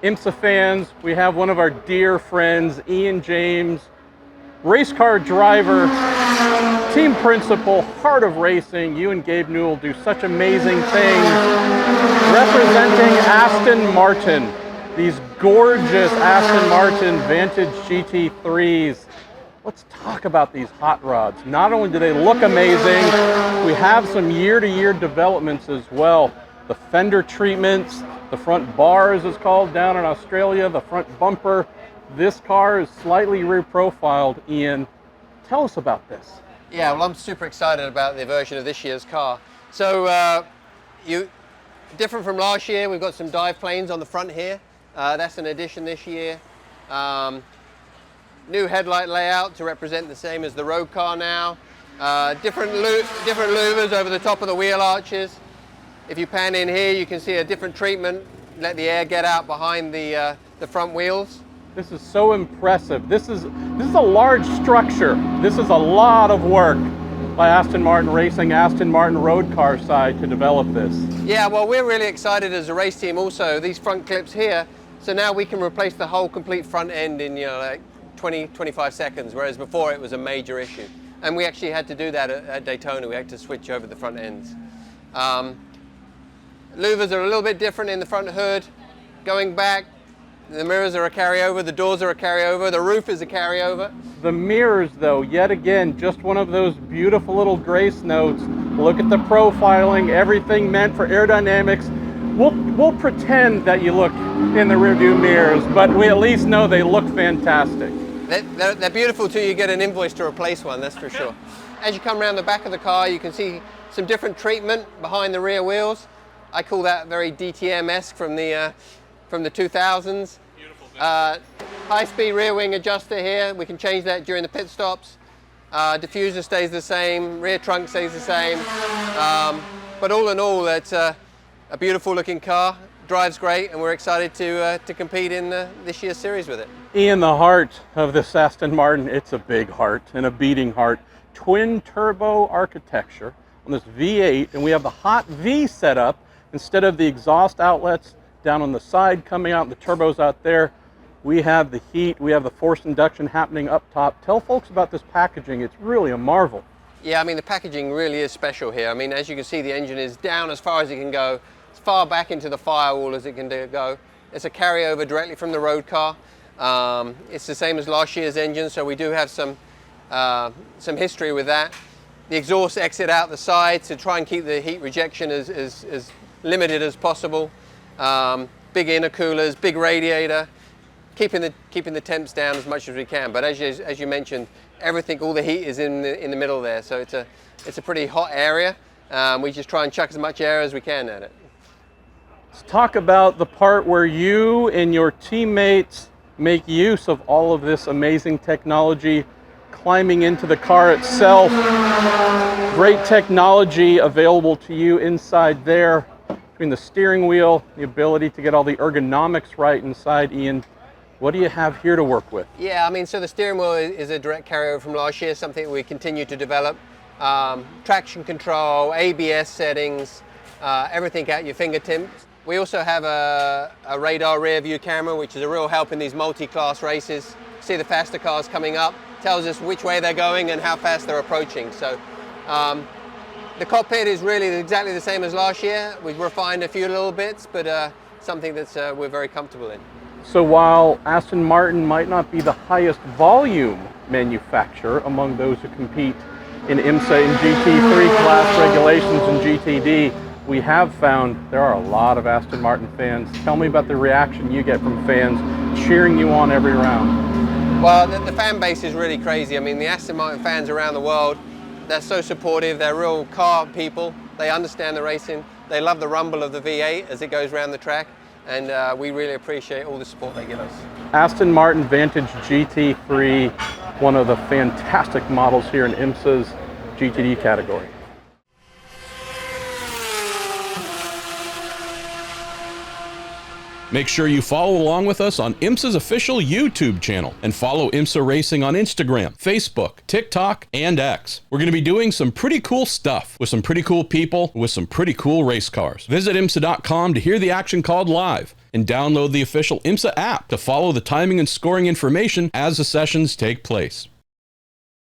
IMSA fans, we have one of our dear friends, Ian James, race car driver, team principal, heart of racing. You and Gabe Newell do such amazing things representing Aston Martin. These gorgeous Aston Martin Vantage GT3s. Let's talk about these hot rods. Not only do they look amazing, we have some year-to-year developments as well. The fender treatments, the front bar as it's called down in Australia, the front bumper. This car is slightly reprofiled. Ian, tell us about this. Yeah, well, I'm super excited about the version of this year's car. So, different from last year, we've got some dive planes on the front here. That's an addition this year. New headlight layout to represent the same as the road car now. Different louvers over the top of the wheel arches. If you pan in here, you can see a different treatment. Let the air get out behind the front wheels. This is so impressive. This is a large structure. This is a lot of work by Aston Martin Racing, Aston Martin road car side to develop this. Yeah, well, we're really excited as a race team also. These front clips here, so now we can replace the whole complete front end in, like 20, 25 seconds, whereas before it was a major issue. And we actually had to do that at Daytona. We had to switch over the front ends. Louvers are a little bit different in the front hood. Going back, the mirrors are a carryover, the doors are a carryover, the roof is a carryover. The mirrors, though, yet again, just one of those beautiful little grace notes. Look at the profiling, everything meant for aerodynamics. We'll pretend that you look in the rearview mirrors, but we at least know they look fantastic. They're beautiful till you get an invoice to replace one, that's for sure. As you come around the back of the car, you can see some different treatment behind the rear wheels. I call that very DTM-esque from the 2000s. High-speed rear wing adjuster here. We can change that during the pit stops. Diffuser stays the same, rear trunk stays the same. But all in all, it's a beautiful looking car. Drives great, and we're excited to compete in this year's series with it. Ian, the heart of this Aston Martin, it's a big heart and a beating heart. Twin turbo architecture on this V8, and we have the hot V setup instead of the exhaust outlets down on the side coming out, the turbos out there. We have the heat, we have the forced induction happening up top. Tell folks about this packaging. It's really a marvel. Yeah, I mean, the packaging really is special here. I mean, as you can see, the engine is down as far as it can go, as far back into the firewall as it can go. It's a carryover directly from the road car. It's the same as last year's engine, so we do have some history with that. The exhaust exit out the side to try and keep the heat rejection as limited as possible. Big intercoolers, big radiator, keeping the temps down as much as we can. But as you mentioned, everything, all the heat is in the middle there, so it's a pretty hot area. We just try and chuck as much air as we can at it. Let's talk about the part where you and your teammates make use of all of this amazing technology, climbing into the car itself. Great technology available to you inside there, between the steering wheel, the ability to get all the ergonomics right inside. Ian, what do you have here to work with? Yeah, I mean, so the steering wheel is a direct carryover from last year, something we continue to develop. Traction control, ABS settings, everything at your fingertips. We also have a radar rear view camera, which is a real help in these multi-class races. See the faster cars coming up, tells us which way they're going and how fast they're approaching. So the cockpit is really exactly the same as last year. We've refined a few little bits, but something that we're very comfortable in. So while Aston Martin might not be the highest volume manufacturer among those who compete in IMSA and GT3 class regulations and GTD, we have found there are a lot of Aston Martin fans. Tell me about the reaction you get from fans cheering you on every round. Well, the fan base is really crazy. I mean, the Aston Martin fans around the world, they're so supportive. They're real car people. They understand the racing. They love the rumble of the V8 as it goes around the track. And we really appreciate all the support they give us. Aston Martin Vantage GT3, one of the fantastic models here in IMSA's GTD category. Make sure you follow along with us on IMSA's official YouTube channel and follow IMSA Racing on Instagram, Facebook, TikTok, and X. We're going to be doing some pretty cool stuff with some pretty cool people with some pretty cool race cars. Visit IMSA.com to hear the action called live and download the official IMSA app to follow the timing and scoring information as the sessions take place.